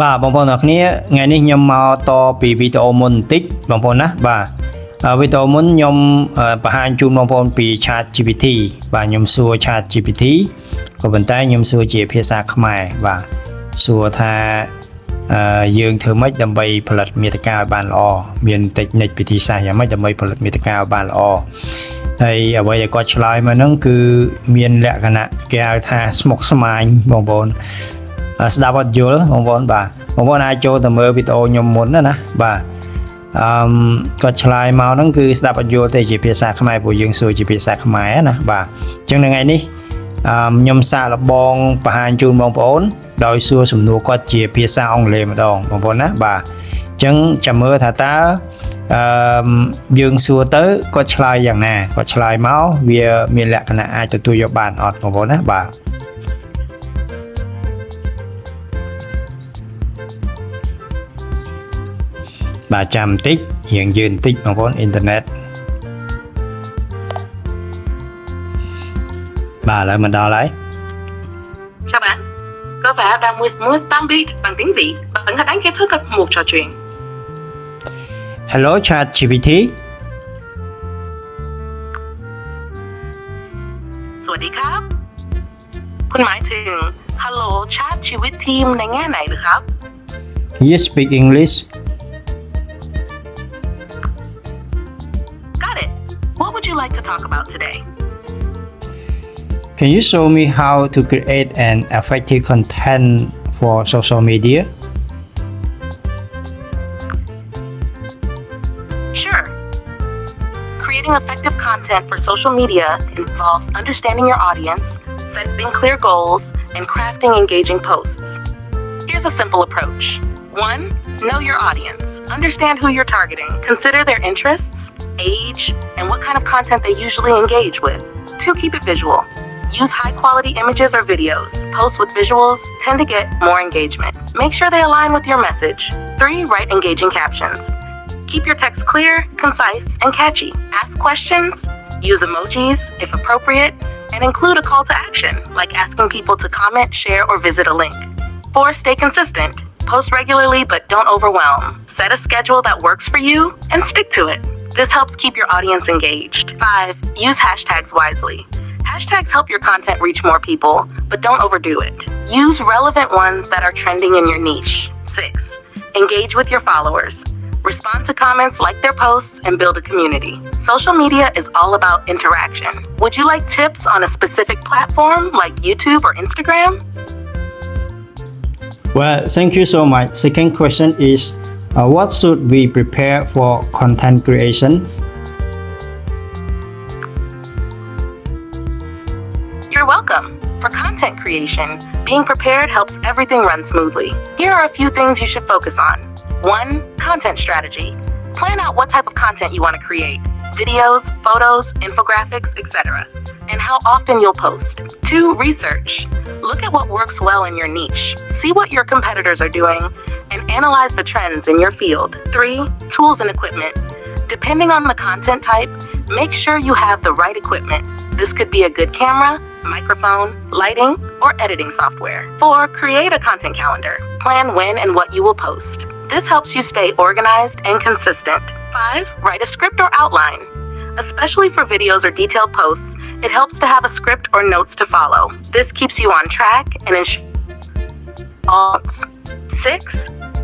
បាទបងប្អូនអ្នកគ្នាថ្ងៃនេះខ្ញុំមកតពីវីដេអូមុនបន្តិចបងប្អូនណាបាទវីដេអូមុនខ្ញុំបង្ហាញជូនបងប្អូនពី ChatGPT បាទខ្ញុំសួរ ChatGPT ក៏ប៉ុន្តែខ្ញុំសួរជាភាសាខ្មែរបាទសួរថាយើងធ្វើម៉េចដើម្បីផលិតមាតិកាឲ្យបានល្អមានតិចនិចវិធីសាស្ត្រយ៉ាងម៉េចដើម្បីផលិតមាតិកាឲ្យបានល្អហើយអ្វីដែលគាត់ឆ្លើយមកហ្នឹងគឺមានលក្ខណៈគេហៅថាស្មុគស្មាញបងប្អូនស្ដាប់អត់យល់បងប្អូនបាទបងប្អូនអាចចូលទៅមើលវីដេអូខ្ញុំមុនណាបាទគាត់ឆ្លើយមកហ្នឹងគឺស្ដាប់អត់យល់ទេជាភាសាខ្មែរព្រោះយើងសួរជាភាសាខ្មែរណាបាទអញ្ចឹងថ្ងៃនេះខ្ញុំសាកល្បងបង្ហាញជូនបងប្អូនដោយសួរសំណួរគាត់ជាភាសាអង់គ្លេសម្ដងបងប្អូនណាបាទអញ្ចឹងចាំមើលថាតើយើងសួរទៅគាត់ឆ្លើយយ៉ាងណាគាត់ឆ្លើយមកវាមានលក្ខណៈអាចទទួលយកបានអត់បងប្អូនណាបាទបាទចាំបន្តិចរៀងយឺនបន្តិចបងប្អូនអ៊ីនធឺណិតបាទឥឡូវមកដល់ហើយ Chào bạn, có vẻ bạn muốn tăng biết bằng tiếng Việt. Bạn có đánh cái thứ cấp 1 trò chuyện. Hello ChatGPT สวัสดีครับคุณหมายถึง Hello ChatGPT ในแง่ไหนหรือครับ You speak English Got it. What would you like to talk about today? Can you show me how to create an effective content for social media? Sure. Creating effective content for social media involves understanding your audience, setting clear goals, and crafting engaging posts. Here's a simple approach. 1. Know your audience. Understand who you're targeting. Consider their interests, age, and what kind of content they usually engage with. 2. Keep it visual. Use high-quality images or videos. Posts with visuals tend to get more engagement. Make sure they align with your message. 3. Write engaging captions. Keep your text clear, concise, and catchy. Ask questions, use emojis if appropriate, and include a call to action, like asking people to comment, share, or visit a link. 4. Stay consistent. Post regularly, but don't overwhelm. Set a schedule that works for you and stick to it. This helps keep your audience engaged. 5. Use hashtags wisely. Hashtags help your content reach more people, but don't overdo it. Use relevant ones that are trending in your niche. 6. Engage with your followers. Respond to comments, like their posts, and build a community. Social media is all about interaction. Would you like tips on a specific platform like YouTube or Instagram? Well, thank you so much. Second question is, what should we prepare for content creations? You're welcome. For content creation, being prepared helps everything run smoothly. Here are a few things you should focus on. 1. Content strategy. Plan out what type of content you want to create. Videos, photos, infographics, etc. And how often you'll post. 2. Research. Look at what works well in your niche. See what your competitors are doing and analyze the trends in your field. 3. Tools and equipment. Depending on the content type, make sure you have the right equipment. This could be a good camera, microphone, lighting, or editing software. 4. Create a content calendar. Plan when and what you will post. This helps you stay organized and consistent. 5. Write a script or outline. Especially for videos or detailed posts, it helps to have a script or notes to follow. This keeps you on track and ensures. 6.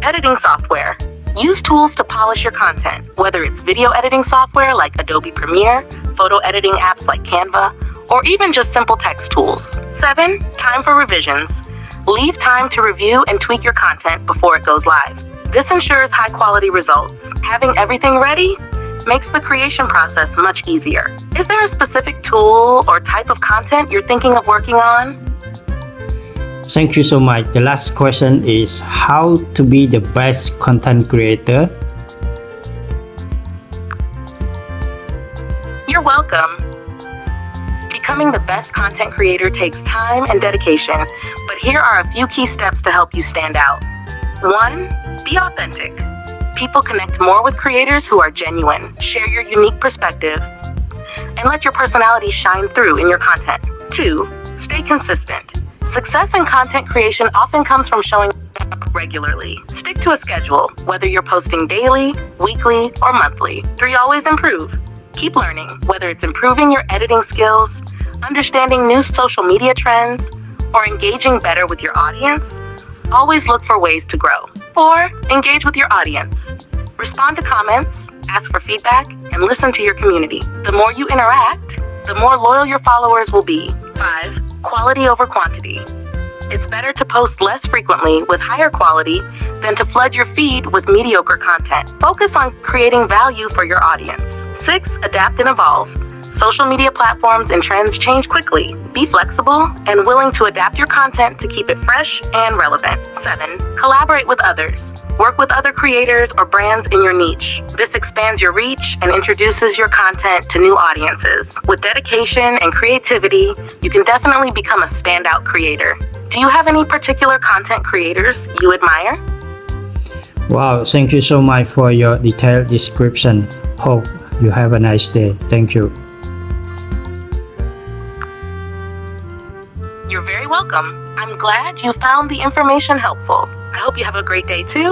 Editing software. Use tools to polish your content, whether it's video editing software like Adobe Premiere, photo editing apps like Canva, or even just simple text tools. 7. Time for revisions. Leave time to review and tweak your content before it goes live. This ensures high-quality results. Having everything ready makes the creation process much easier. Is there a specific tool or type of content you're thinking of working on? Thank you so much. The last question is how to be the best content creator. You're welcome. Becoming the best content creator takes time and dedication, but here are a few key steps to help you stand out. 1. Be authentic. People connect more with creators who are genuine. Share your unique perspective and let your personality shine through in your content. 2. Stay consistent. Success in content creation often comes from showing regularly. Stick to a schedule, whether you're posting daily, weekly, or monthly. 3. Always improve. Keep learning, whether it's improving your editing skills, understanding new social media trends, or engaging better with your audience. Always look for ways to grow. 4. Engage with your audience. Respond to comments, ask for feedback, and listen to your community. The more you interact, the more loyal your followers will be. 5. Quality over quantity. It's better to post less frequently with higher quality than to flood your feed with mediocre content. Focus on creating value for your audience. 6. Adapt and evolve. Social media platforms and trends change quickly. Be flexible and willing to adapt your content to keep it fresh and relevant. 7. Collaborate with others. Work with other creators or brands in your niche. This expands your reach and introduces your content to new audiences. With dedication and creativity, you can definitely become a standout creator. Do you have any particular content creators you admire? Wow, thank you so much for your detailed description. Hope you have a nice day. Thank you. You're very welcome. I'm glad you found the information helpful. I hope you have a great day too,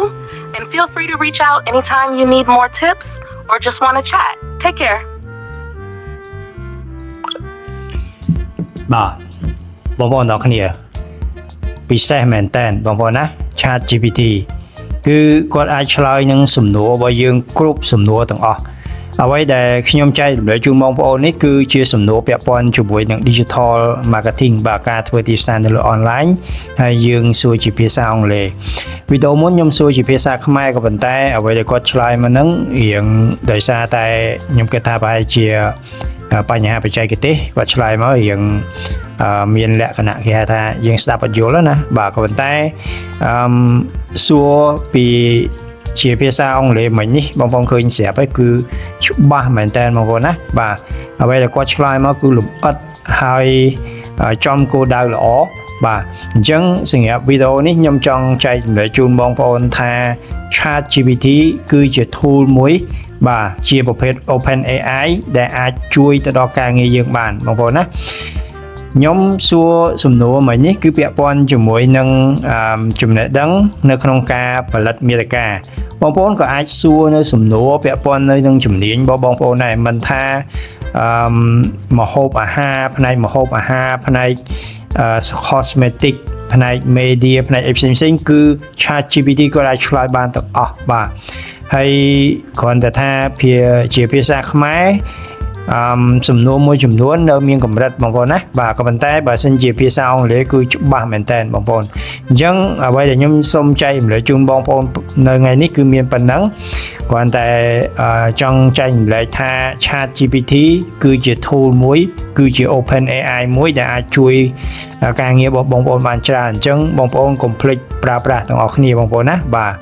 and feel free to reach out anytime you need more tips or just want to chat. Take care. បាទបងប្អូនទាំងគ្នាពិសេសមែនតើបងប្អូនណា ChatGPT គឺគាត់អាចឆ្លើយនឹងសំណួររបស់យើងគ្រប់សំណួរទាំងអស់អ្វីដែលខ្ញុំចែករំលែកជូនបងប្អូននេះគឺជាសំណួរពាក់ព័ន្ធជាមួយនឹង Digital Marketing បាទការធ្វើទីផ្សារនៅលើ online ហើយយើងសួរជាភាសាអង់គ្លេសវីដេអូមុនខ្ញុំសួរជាភាសាខ្មែរក៏ប៉ុន្តែអ្វីដែលគាត់ឆ្លើយមកហ្នឹងរៀងដោយសារតែខ្ញុំគិតថាប្រហែលជាបញ្ហាបច្ចេកទេសគាត់ឆ្លើយមករៀងមានលក្ខណៈគេហៅថាយើងស្ដាប់អត់យល់ណាបាទក៏ប៉ុន្តែសួរពីជាភាសាអង់គ្លេសមិញនេះបងប្អូនឃើញស្រាប់ហើយគឺច្បាស់មែនតើបងប្អូនណាបាទអ្វីដែលគាត់ឆ្លើយមកគឺលម្អិតហើយចំគោលដៅល្អបាទអញ្ចឹងសម្រាប់វីដេអូនេះខ្ញុំចង់ចែកម្លែកជូនបងប្អូនថា ChatGPT គឺជា tool មួយបាទជាប្រភេទ OpenAI ដែលអាចជួយទៅដល់ការងារយើងបានបងប្អូនណាខ្ញុំសួរសំណួរមិញនេះគឺពាក់ព័ន្ធជាមួយនឹងចំណេះដឹងនៅក្នុងការផលិតមាតិកាបងប្អូនក៏អាចសួរនៅសំណួរពាក់ព័ន្ធនៅនឹងជំនាញរបស់បងប្អូនដែរមិនថាម្ហូបអាហារផ្នែកម្ហូបអាហារផ្នែកcosmetic ផ្នែក media ផ្នែកអីផ្សេងៗគឺ ChatGPT ក៏អាចឆ្លើយបានទាំងអស់បាទហើយគ្រាន់តែថាជាភាសាខ្មែរសំណួរមួយចំនួននៅមានកម្រិតបងប្អូនណាបាទក៏ប៉ុន្តែបើសិនជាភាសាអង់គ្លេសគឺច្បាស់មែនតើបងប្អូនអញ្ចឹងអ្វីដែលខ្ញុំសូមចែករំលែកជូនបងប្អូននៅថ្ងៃនេះគឺមានប៉ុណ្ណឹងគ្រាន់តែចង់ចែករំលែកថា ChatGPT គឺជា tool មួយគឺជា OpenAI មួយដែលអាចជួយការងាររបស់បងប្អូនបានច្រើនអញ្ចឹងបងប្អូនកុំភ្លេចប្រើប្រាស់ទាំងអស់គ្នាបងប្អូនណាបាទ